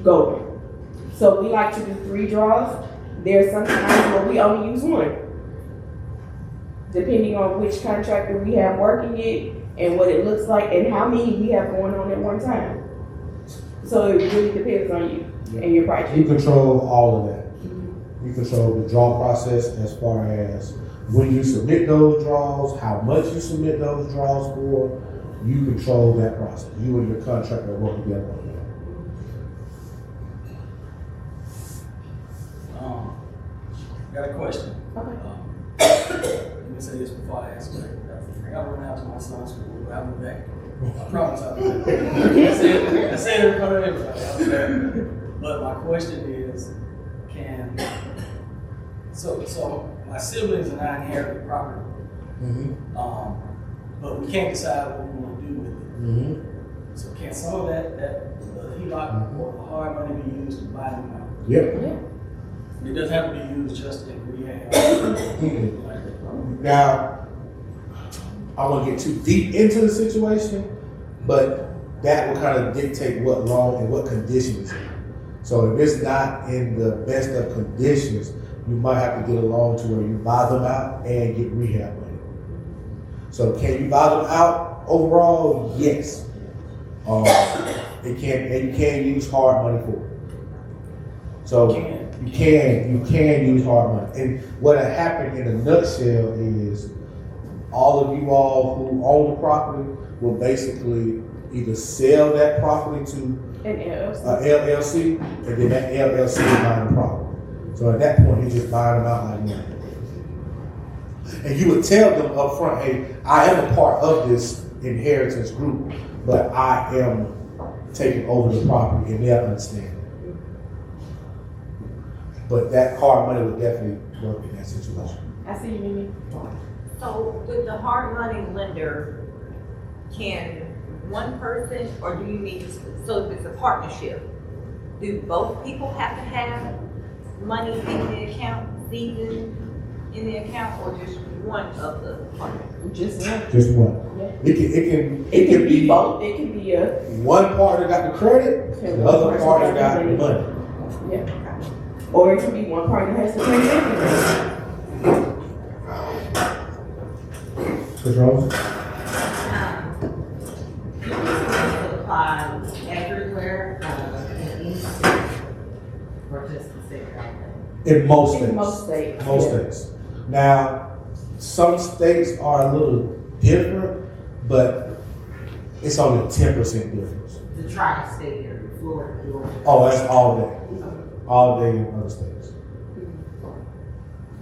going. So we like to do 3 draws. There's some times where we only use 1, depending on which contractor we have working it and what it looks like and how many we have going on at one time. So it really depends on you and your project. You control all of that. You control the draw process as far as when you submit those draws, how much you submit those draws for. You control that process. You and your contractor work together on that. Got a question. Okay. Let me say this before I ask it. I got to run out to my son's school, but I'll be back. I promise I'll be back. I said it in front of everybody. I'll be back. But my question is, so my siblings and I inherited property, but we can't decide what we want to do with it. So can some of that HELOC or the hard money be used to buy them out? Yep. Yeah. It doesn't have to be used just in rehab. Now, I won't get too deep into the situation, but that will kind of dictate what loan and what condition it's in. So if it's not in the best of conditions, you might have to get a loan to where you buy them out and get rehab money. So can you buy them out overall? Yes. You can use hard money for it. So you can use hard money. And what happened in a nutshell is all of you all who own the property will basically either sell that property to An LLC. LLC, and then that LLC is buying the property. So at that point, you're just buying them out like that. And you would tell them up front, hey, I am a part of this inheritance group, but I am taking over the property, and they'll understand. But that hard money would definitely work in that situation. I see you, Mimi. So with the hard money lender, can one person, or do you need, so if it's a partnership, do both people have to have money in the account, seasoned in the account, or just one of the partners? Just one. Just one. Yeah. It can be both. It can be a one partner got the credit, the other partner got the money. Yeah. Or it can be one partner has to pay everything. What's wrong? Apply everywhere or just the state government? In most In states. most states. Most Yeah. states. Now, some states are a little different, but it's only 10% difference. The tri-state area, Florida, Georgia. Oh, that's all day. All day in other states.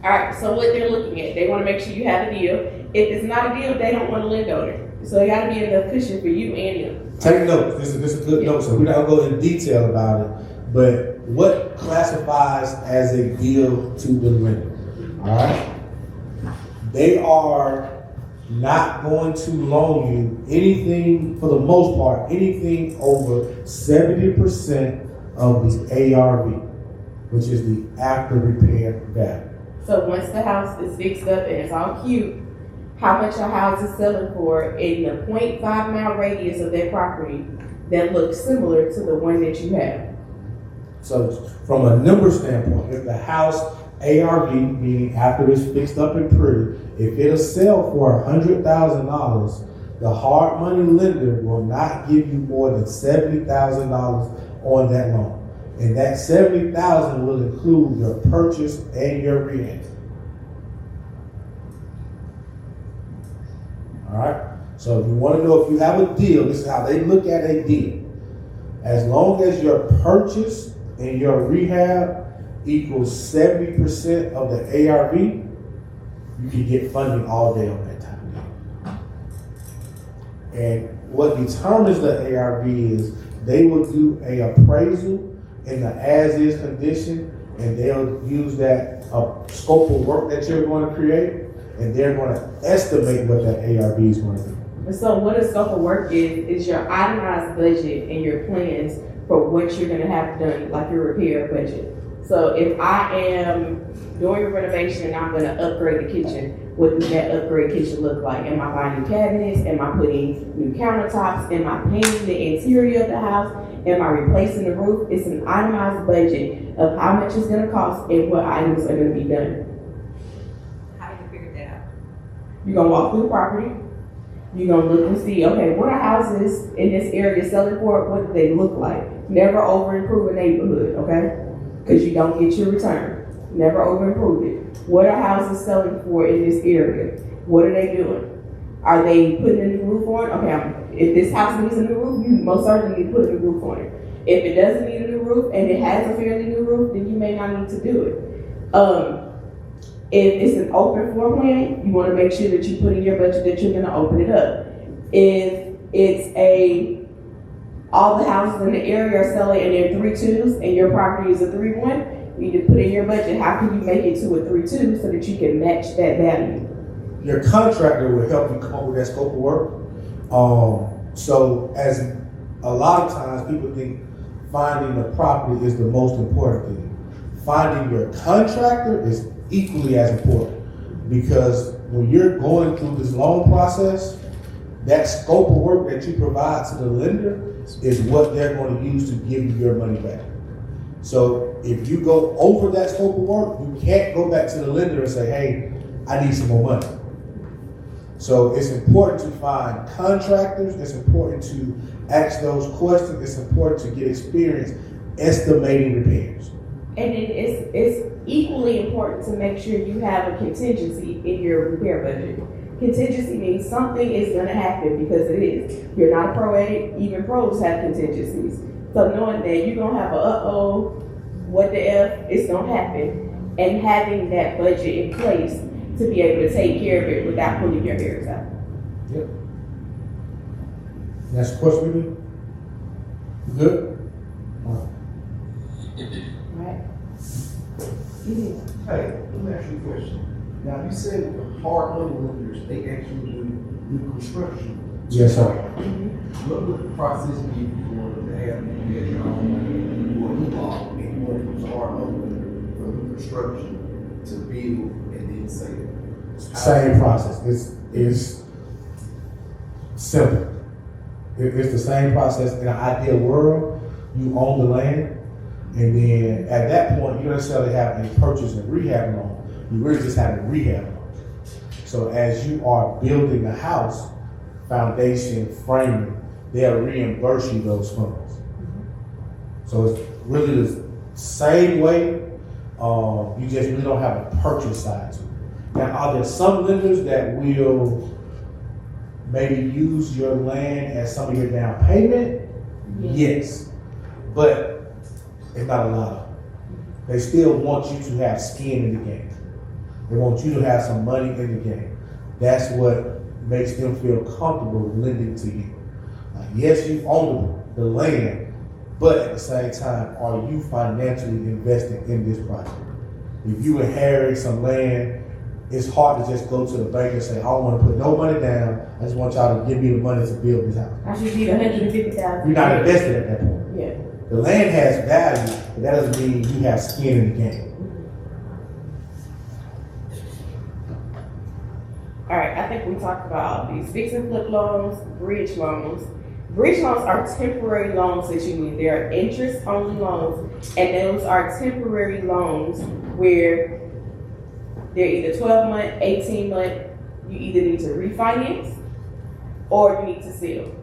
All right, so what they're looking at, they want to make sure you have a deal. If it's not a deal, they don't want to lend on it. So it got to be enough cushion for you and them. Take notes. This is a good note, so we're not going to go in detail about it. But what classifies as a deal to the lender? All right. They are not going to loan you anything, for the most part, anything over 70% of the ARV, which is the after repair value. So once the house is fixed up and it's all cute, how much your house is selling for in the 0.5 mile radius of that property that looks similar to the one that you have. So from a number standpoint, if the house ARV, meaning after it's fixed up and pretty, if it'll sell for $100,000, the hard money lender will not give you more than $70,000 on that loan. And that $70,000 will include your purchase and your rehab. All right. So if you want to know if you have a deal, this is how they look at a deal. As long as your purchase and your rehab equals 70% of the ARV, you can get funding all day on that type of deal. And what determines the ARV is they will do an appraisal in the as-is condition, and they'll use that scope of work that you're going to create, and they're going to estimate what that ARV is going to be. And so what a scope of work is your itemized budget and your plans for what you're going to have done, like your repair budget. So if I am doing a renovation and I'm going to upgrade the kitchen, what does that upgrade kitchen look like? Am I buying new cabinets? Am I putting new countertops? Am I painting the interior of the house? Am I replacing the roof? It's an itemized budget of how much it's gonna cost and what items are gonna be done. How do you figure that out? You're gonna walk through the property. You're gonna look and see, okay, what are houses in this area selling for? What do they look like? Never over improve a neighborhood, okay? Because you don't get your return. Never over improve it. What are houses selling for in this area? What are they doing? Are they putting a new roof on? Okay, if this house needs a new roof, you most certainly need to put a new roof on it. If it doesn't need a new roof and it has a fairly new roof, then you may not need to do it. If it's an open floor plan, you want to make sure that you put in your budget that you're going to open it up. If it's all the houses in the area are selling and they're 3.2s and your property is a 3.1, you need to put in your budget, how can you make it to a 3.2 so that you can match that value? Your contractor will help you come up with that scope of work. So as a lot of times people think finding the property is the most important thing. Finding your contractor is equally as important, because when you're going through this loan process, that scope of work that you provide to the lender is what they're going to use to give you your money back. So if you go over that scope of work, you can't go back to the lender and say, hey, I need some more money. So it's important to find contractors, it's important to ask those questions, it's important to get experience estimating repairs. And then it's equally important to make sure you have a contingency in your repair budget. Contingency means something is going to happen, because it is. You're not a pro at it, even pros have contingencies. So knowing that you're going to have what the F, it's going to happen, and having that budget in place to be able to take care of it without pulling your hairs out. Yep. Next question, maybe? Good? Right? Hey, let me ask you a question. Now, you said hard money lenders, they actually do new construction. Yes, sir. What would the process be for them to have you get your own money or involved if you want to use a hard money lender for new construction to build and then sell? Same process. It's simple. It's the same process. In an ideal world, you own the land, and then at that point, you don't necessarily have a purchase and rehab loan. You really just have a rehab loan. So as you are building the house, foundation, framing, they'll reimburse you those funds. So it's really the same way. You just really don't have a purchase side to it. Now, are there some lenders that will maybe use your land as some of your down payment? Yes. But it's not a lot of them. They still want you to have skin in the game. They want you to have some money in the game. That's what makes them feel comfortable lending to you. Yes, you own the land, but at the same time, are you financially investing in this project? If you inherit some land, it's hard to just go to the bank and say, I don't want to put no money down. I just want y'all to give me the money to build this house. I should need $150,000. You're not invested at that point. Yeah. The land has value, but that doesn't mean you have skin in the game. All right, I think we talked about these fix and flip loans, bridge loans. Bridge loans are temporary loans that you need. They are interest-only loans, and those are temporary loans where they're either 12-month, 18-month. You either need to refinance or you need to sell.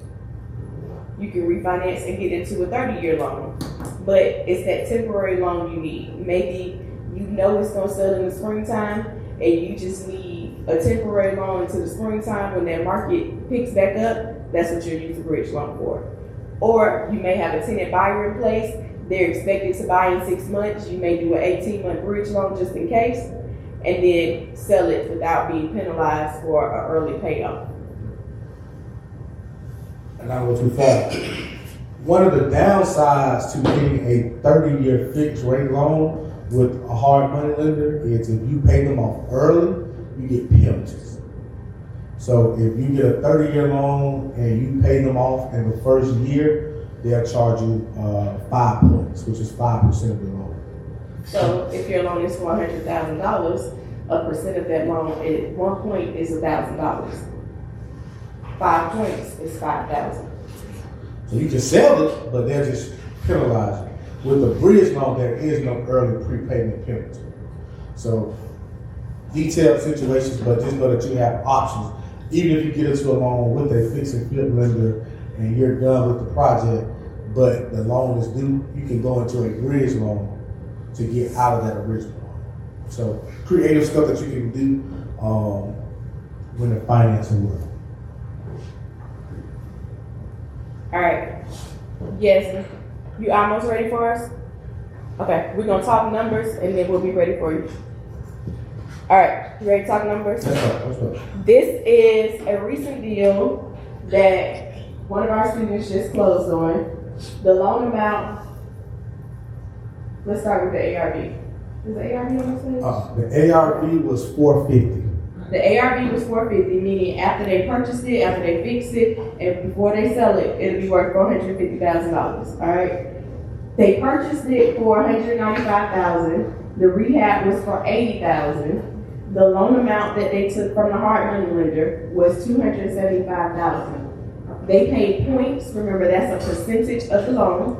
You can refinance and get into a 30-year loan, but it's that temporary loan you need. Maybe you know it's going to sell in the springtime, and you just need a temporary loan until the springtime. When that market picks back up, that's what you'll use a bridge loan for. Or you may have a tenant buyer in place. They're expected to buy in 6 months. You may do an 18-month bridge loan just in case, and then sell it without being penalized for an early payoff. And I go too far. One of the downsides to getting a 30-year fixed rate loan with a hard money lender is if you pay them off early, you get penalties. So if you get a 30-year loan and you pay them off in the first year, they'll charge you 5 points, which is 5% of your loan. So if your loan is $400,000, a percent of that loan at 1 point is $1,000. 5 points is $5,000. So you can sell it, but they'll just penalize you. With the bridge loan, there is no early prepayment penalty. So detailed situations, but just know that you have options. Even if you get into a loan with a fix and flip lender and you're done with the project, but the loan is due, you can go into a bridge loan to get out of that original loan. So creative stuff that you can do when the financing works. All right. Yes. You almost ready for us? Okay. We're gonna talk numbers and then we'll be ready for you. All right. You ready to talk numbers? That's right. This is a recent deal that one of our students just closed on. The loan amount. Let's start with the ARV. Is the ARV on this page? The ARV was $450. The ARV was $450, meaning after they purchase it, after they fix it, and before they sell it, it'll be worth $450,000. All right. They purchased it for $195,000. The rehab was for $80,000. The loan amount that they took from the hard money lender was $275,000. They paid points. Remember, that's a percentage of the loan.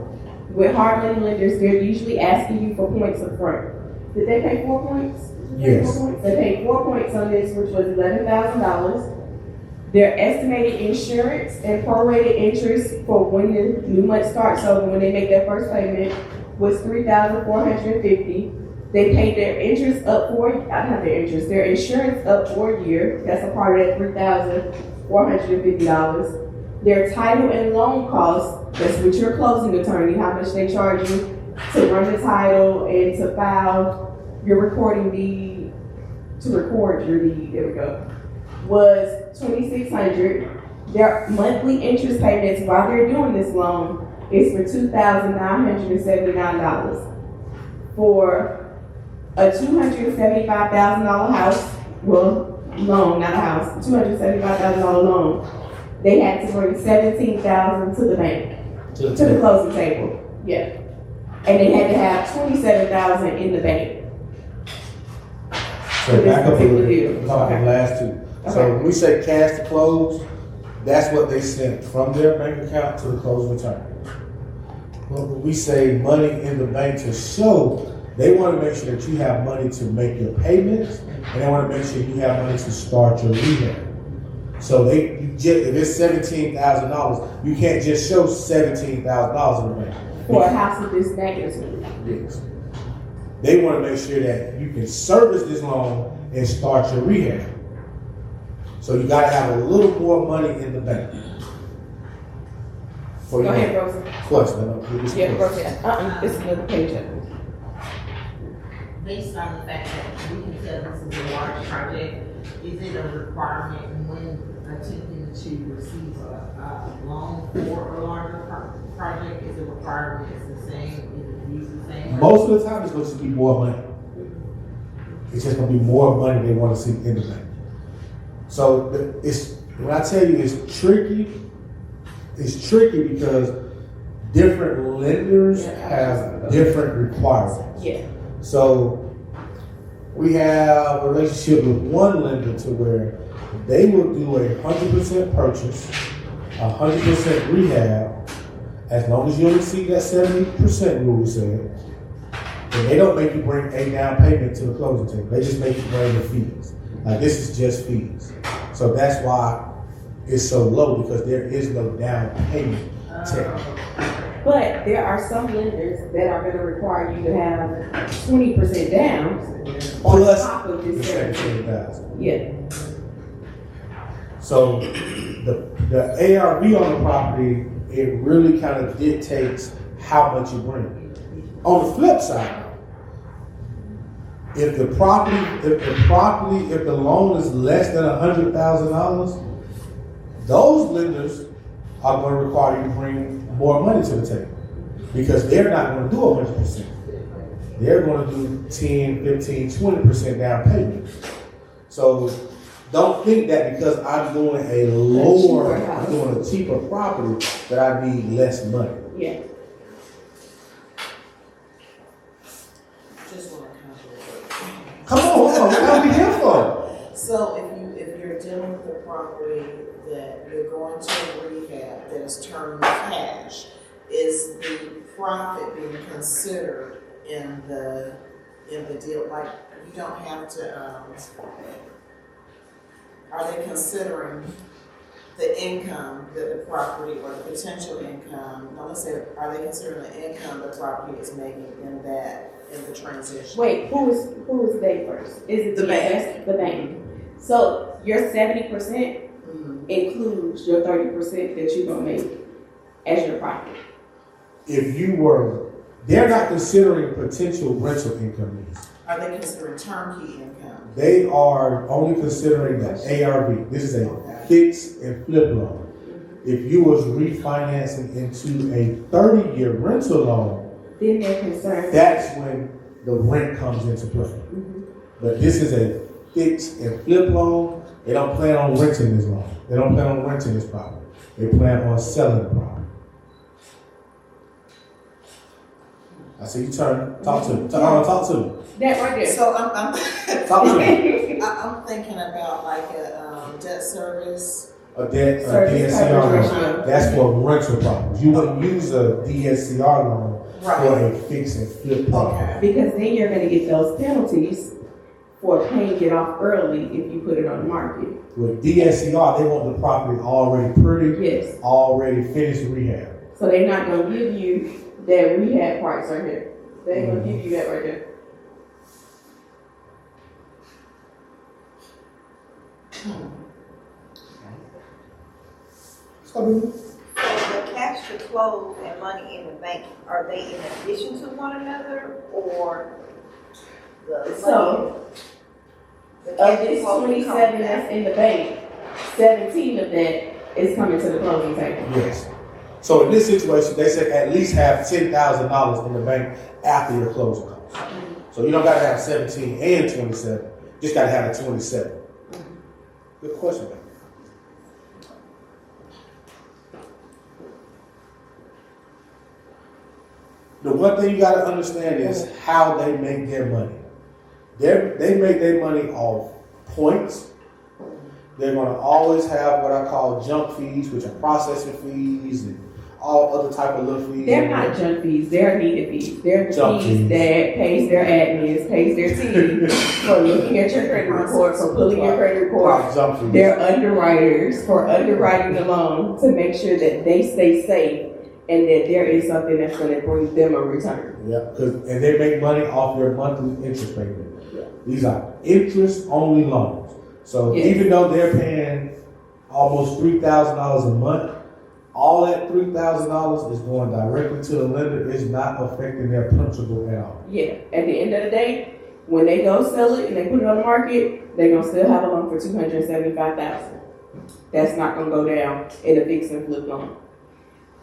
With hard money lenders, they're usually asking you for points up front. Did they pay 4 points? Yes. They paid 4 points on this, which was $11,000. Their estimated insurance and prorated interest for when the new month starts over, when they make their first payment, was $3,450. They paid their interest up their insurance up for a year. That's a part of that $3,450. Their title and loan costs, that's with your closing attorney, how much they charge you to run the title and to file your recording deed, to record your deed, there we go, was $2,600. Their monthly interest payments while they're doing this loan is for $2,979. For a $275,000 house, well, loan, not a house, $275,000 loan, they had to bring $17,000 to the bank, to the closing table, yeah. And they had to have $27,000 in the bank. So back up a little bit, we're talking the last two. So Okay. when we say cash to close, that's what they sent from their bank account to the closing attorney. But when we say money in the bank to show, they want to make sure that you have money to make your payments, and they want to make sure you have money to start your rehab. So if it's $17,000, you can't just show $17,000 in the bank. For a house of this magnitude. Yes. They want to make sure that you can service this loan and start your rehab. So you got to have a little more money in the bank. Go ahead, Rosa. Question. Yeah, Rosa. It's another page of it. Based on the fact that we can tell this is a large project, is it a requirement when attempting to receive a loan for a larger project? Is it requirement it's the same? Is it used the same? Most of the time, it's going to be more money. It's just going to be more money they want to see in the bank. So when I tell you it's tricky because different lenders have different requirements. Yeah. So we have a relationship with one lender to where they will do a 100% purchase, 100% rehab, as long as you don't exceed that 70% rule we said. And they don't make you bring a down payment to the closing table. They just make you bring the fees. Like this is just fees. So that's why it's so low, because there is no down payment technically. But there are some lenders that are going to require you to have 20% down on Plus top of the this. 17,000. Yeah. So the ARV on the property, it really kind of dictates how much you bring. On the flip side, if the loan is less than $100,000, those lenders are going to require you to bring more money to the table, because they're not going to do 100%. They're going to do 10, 15, 20% down payment. So don't think that because I'm doing a cheaper property that I need less money. Yeah. Just want to Come on, what are we here for? So if you're dealing with a property that you're going to a rehab that is turned cash, is the profit being considered in the deal? Like, you don't have to, are they considering the income that the property or the potential income, no, let's say, are they considering the income the property is making in the transition? Wait, who is they first? Is it The bank. The bank. So your 70% includes your 30% that you're gonna make as your profit. They're not considering potential rental income needs. Are they considering turnkey income? They are only considering the ARV. This is a fix and flip loan. If you was refinancing into a 30-year rental loan, Then they're concerned. that's when the rent comes into play. But this is a fix and flip loan. They don't plan on renting this loan. They don't plan on renting this property. They plan on selling the property. I see you turn. Talk to me. Talk to me. That right there. So I'm Talk to me. I'm thinking about like a debt service. A debt, Service DSCR coverage loan. ratio. That's for rental properties. You wouldn't use a DSCR loan for Right. a fix and flip property. Okay. Because then you're gonna get those penalties for paying it off early if you put it on the market. With DSCR, they want the property already pretty, Yes. already finished rehab. So they're not gonna give you that rehab price right here. They ain't gonna give you that right there. So the cash to close and money in the bank, are they in addition to one another, or the So, the Of cash to this close 27 comes that's in the bank, 17 of that is coming to the closing table. Yes. So in this situation, they say at least have $10,000 in the bank after your closing costs. So you don't got to have 17 and 27. Just got to have the 27. Good question, man. The one thing you got to understand is how they make their money. They make their money off points. They're going to always have what I call junk fees, which are processing fees and all other type of little fees. They're not junk fees, they're needed fees. They're the Junk fees fees. that pays their admins, pays their team for looking at your credit report, for pulling your credit report. Right, junk fees. They're underwriters for underwriting the loan to make sure that they stay safe and that there is something that's going to bring them a return. Yeah, and they make money off their monthly interest payment. These are interest-only loans. So Yes. even though they're paying almost $3,000 a month, all that $3,000 is going directly to the lender. It's not affecting their principal at all. Yeah, at the end of the day, when they go sell it and they put it on the market, they're gonna still have a loan for $275,000. That's not gonna go down in a fix and flip loan.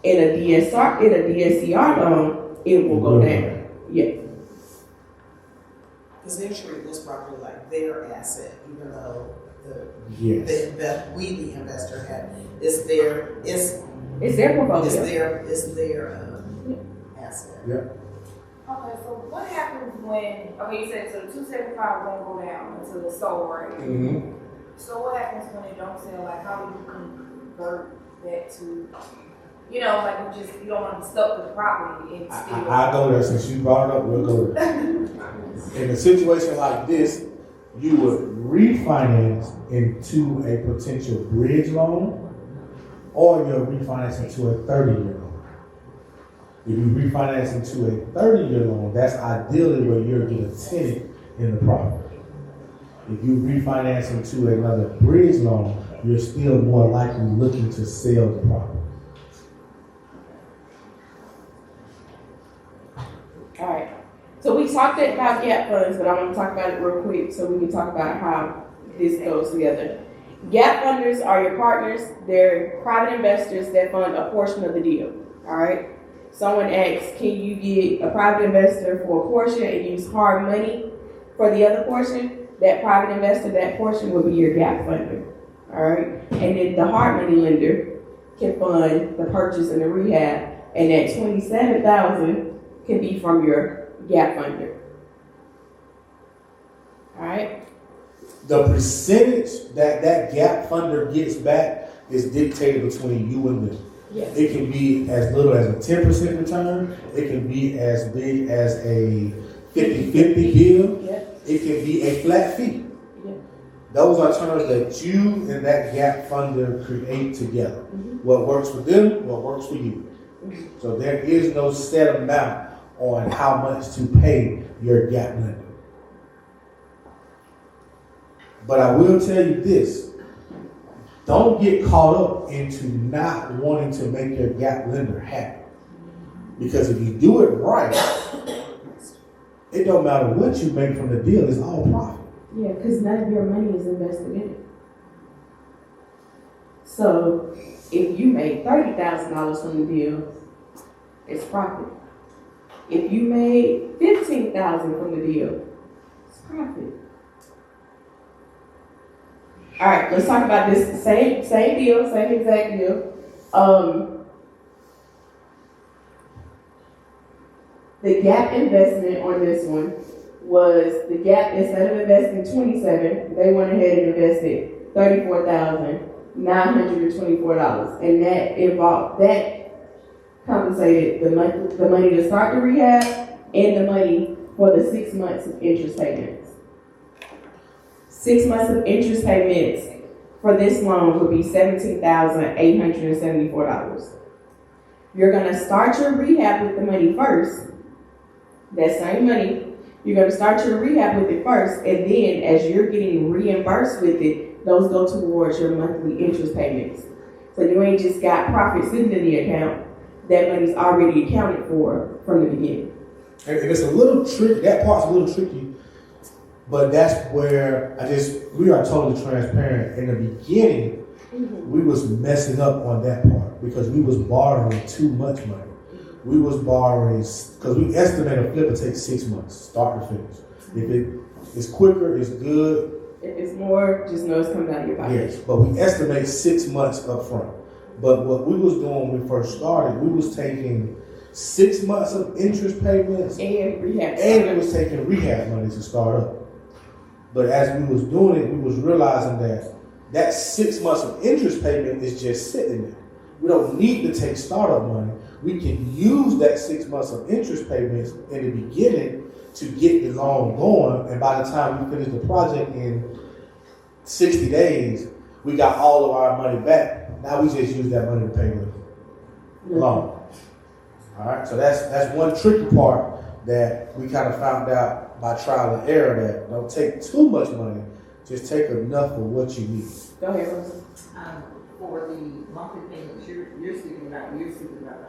In a DSCR loan, it will go down. Yeah, Because they're treating this property like their asset, even though Yes. the investor had, it's their it's their portfolio. asset. Okay, so what happens when, okay, you said so the 275 won't go down until it's sold, right? Mm-hmm. So what happens when it don't sell? Like, how do you convert that to, like you don't want to be stuck with the property and still. I go there since you brought it up. We'll go there. In a situation like this, you would refinance into a potential bridge loan, or you'll refinance into a 30-year loan. If you refinance into a 30-year loan, that's ideally where you're getting a tenant in the property. If you refinance into another bridge loan, you're still more likely looking to sell the property. All right. So we talked about gap funds, but I want to talk about it real quick so we can talk about how this goes together. Gap funders are your partners. They're private investors that fund a portion of the deal. All right. Someone asks, can you get a private investor for a portion and use hard money for the other portion? That private investor, that portion will be your gap funder. All right. And then the hard money lender can fund the purchase and the rehab, and that $27,000 can be from your gap funder. All right. The percentage that gap funder gets back is dictated between you and them. Yes. It can be as little as a 10% return. It can be as big as a 50-50 deal. Yeah. It can be a flat fee. Yeah. Those are terms that you and that gap funder create together. Mm-hmm. What works for them, what works for you. Mm-hmm. So there is no set amount on how much to pay your gap lender. But I will tell you this. Don't get caught up into not wanting to make your gap lender happy. Because if you do it right, it don't matter what you make from the deal, it's all profit. Yeah, because none of your money is invested in it. So if you make $30,000 from the deal, it's profit. If you made $15,000 from the deal, it's profit. All right, let's talk about this same deal, same exact deal. The gap investment on this one was the gap, instead of investing 27, they went ahead and invested $34,924, and that compensated the money to start the rehab and the money for the 6 months of interest payments. 6 months of interest payments for this loan would be $17,874. You're gonna start your rehab with the money first. That same money, you're gonna start your rehab with it first, and then as you're getting reimbursed with it, those go towards your monthly interest payments. So you ain't just got profit sitting in the account. That money's already accounted for from the beginning. And it's a little tricky, that part's a little tricky, but that's where we are totally transparent. In the beginning, we was messing up on that part because we was borrowing too much money. We was borrowing, because we estimate a flip will take 6 months, start to finish. If it's quicker, it's good. If it's more, just know it's coming out of your pocket. Yes, but we estimate 6 months up front. But what we was doing when we first started, we was taking 6 months of interest payments And rehab. and we was taking rehab money to start up. But as we was doing it, we was realizing that 6 months of interest payment is just sitting there. We don't need to take startup money. We can use that 6 months of interest payments in the beginning to get the loan going. And by the time we finish the project in 60 days, we got all of our money back. Now we just use that money to pay the loan. All right, so that's one tricky part that we kind of found out by trial and error, that don't take too much money, just take enough of what you need. Go ahead, Rosa. For the monthly payments, you're speaking about the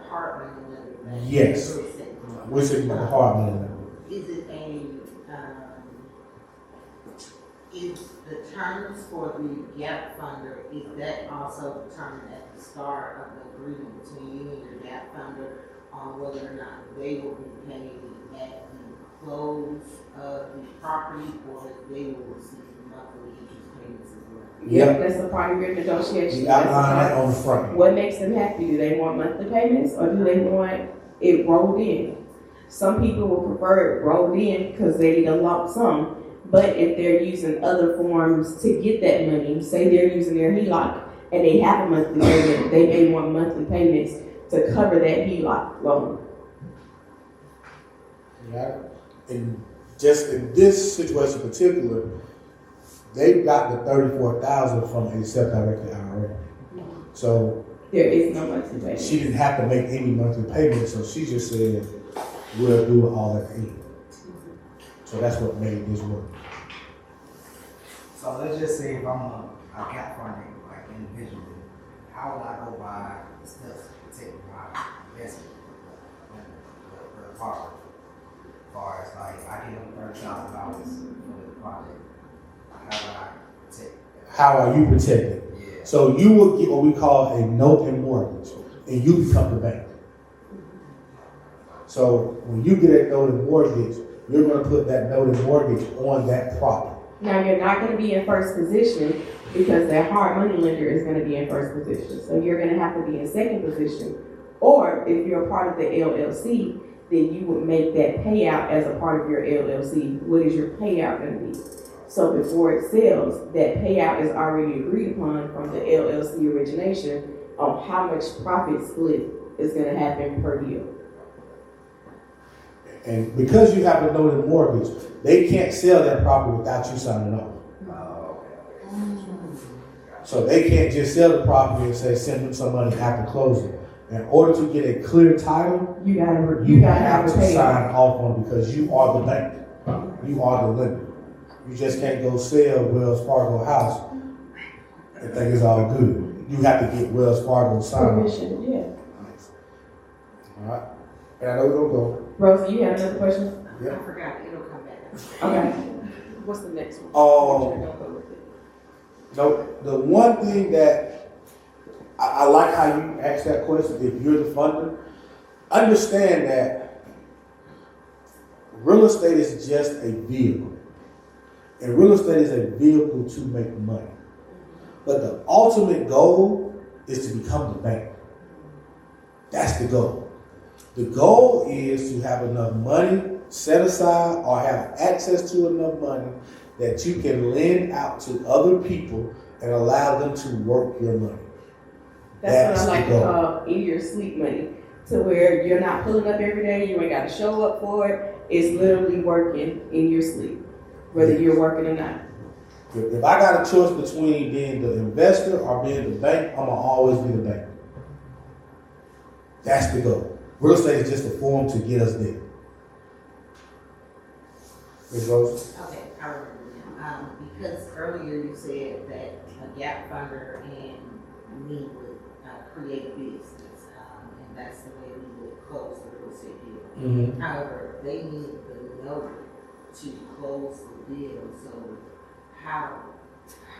hard money lender. Yes. We're speaking about the hard money lender. Is it is the terms for the gap funder, is that also determined at the start of the agreement between you and your gap funder on whether or not they will be paying at the close of the property, or if they will receive monthly interest payments as well? Yep, that's a part of your negotiation. You outline that on the front. What makes them happy? Do they want monthly payments or do they want it rolled in? Some people will prefer it rolled in because they need a lump sum. But if they're using other forms to get that money, say they're using their HELOC and they have a monthly payment, they may want monthly payments to cover that HELOC loan. Yeah. And just in this situation in particular, they got the $34,000 from a self-directed IRA. So There is no monthly payment. she didn't have to make any monthly payments, so she just said, we'll do it all at the end. So that's what made this work. So let's just say if I'm a gap funding, like individually, how would I go by the steps to protect my investment? The part, as far as like I give them $30,000 for the project, how would I protect that? How are you protected? Yeah. So you will get what we call a note and mortgage, and you become the bank. So when you get a note and mortgage, you're going to put that note and mortgage on that property. Now, you're not going to be in first position because that hard money lender is going to be in first position. So you're going to have to be in second position. Or if you're a part of the LLC, then you would make that payout as a part of your LLC. What is your payout going to be? So before it sells, that payout is already agreed upon from the LLC origination on how much profit split is gonna happen per deal. And because you have a noted mortgage, they can't sell that property without you signing off. So they can't just sell the property and say, send them some money after closing. In order to get a clear title, You gotta have to pay. sign off on it because you are the bank. You are the lender. You just can't go sell Wells Fargo house and think it's all good. You have to get Wells Fargo signed off. Permission, yeah. All right. And I know we're gonna go. Rosie, you have another question? Yeah. I forgot, it'll come back. Okay. What's the next one? No, the one thing that I like how you asked that question, if you're the funder, understand that real estate is just a vehicle. And real estate is a vehicle to make money. But the ultimate goal is to become the bank. That's the goal. The goal is to have enough money set aside or have access to enough money that you can lend out to other people and allow them to work your money. That's what I like the to goal. call in your sleep money, to where you're not pulling up every day, you ain't got to show up for it. It's literally working in your sleep, whether you're working or not. If I got a choice between being the investor or being the bank, I'm gonna always be the bank. That's the goal. Real estate is just a form to get us there. Ms. Rose? Okay, I remember now. Because earlier you said that a gap funder and me would create a business, and that's the way we would close the real estate deal. Mm-hmm. However, they need the note to close the deal, so how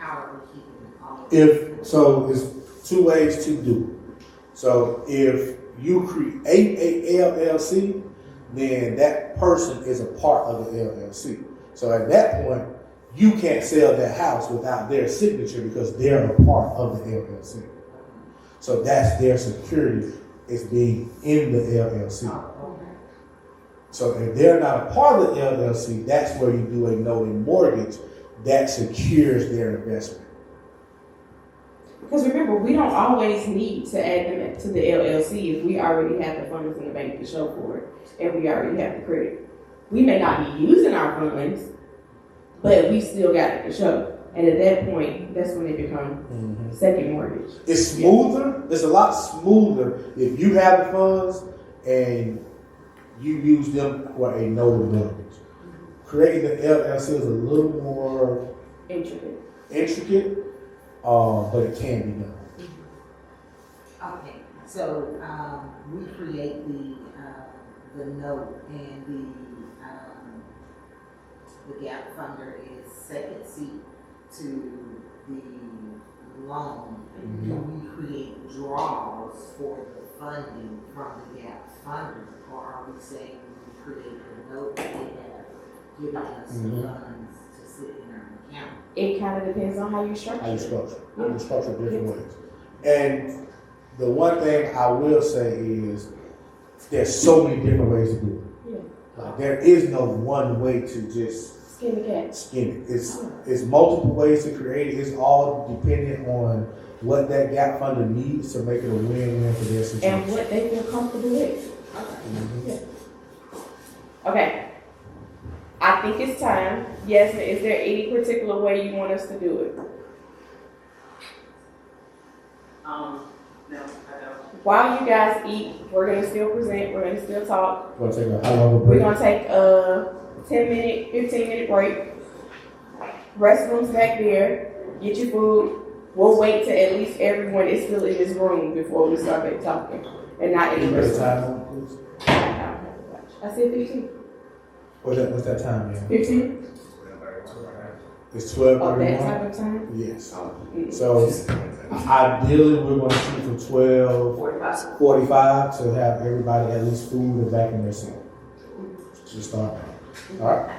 are we keeping all of this? So there's two ways to do it. So if you create a LLC, then that person is a part of the LLC. So at that point, you can't sell that house without their signature because they're a part of the LLC. So that's their security, is being in the LLC. Oh, okay. So if they're not a part of the LLC, that's where you do a note and mortgage that secures their investment. Because remember, we don't always need to add them to the LLC if we already have the funds in the bank to show for it, and we already have the credit. We may not be using our funds, but we still got it to show. And at that point, that's when they become second mortgage. It's smoother. It's a lot smoother if you have the funds and you use them for a note and mortgage. Creating the LLC is a little more intricate, but it can be done. Okay, so we create the note, and the gap funder is second seat to the loan. Do we create draws for the funding from the gap funder, or are we saying we create a note that they have given us the funds to sit in our account? It kind of depends on how you structure How you it. structure. You structure different ways. And the one thing I will say is there's so many different ways to do it. Yeah. Like, there is no one way to just Skin the cat. skin it. It's multiple ways to create it. It's all dependent on what that gap funder needs to make it a win-win for their situation. And what they feel comfortable with. Yeah. Okay. I think it's time. Yes, is there any particular way you want us to do it? No, I don't. While you guys eat, we're gonna still present, we're gonna still talk. We're gonna take how long a We're break? gonna take a 10-minute, 15-minute break. Restrooms back there, get your food. We'll wait till at least everyone is still in this room before we start back talking, and not in Can the you put a restroom. time on it, please? I said 15. What's that time, man? 15? It's Oh, that 12:31. type of time? Yes. Mm. So ideally, we're going to shoot for 12:45 to have everybody at least food and back in their seat. Just start. All right.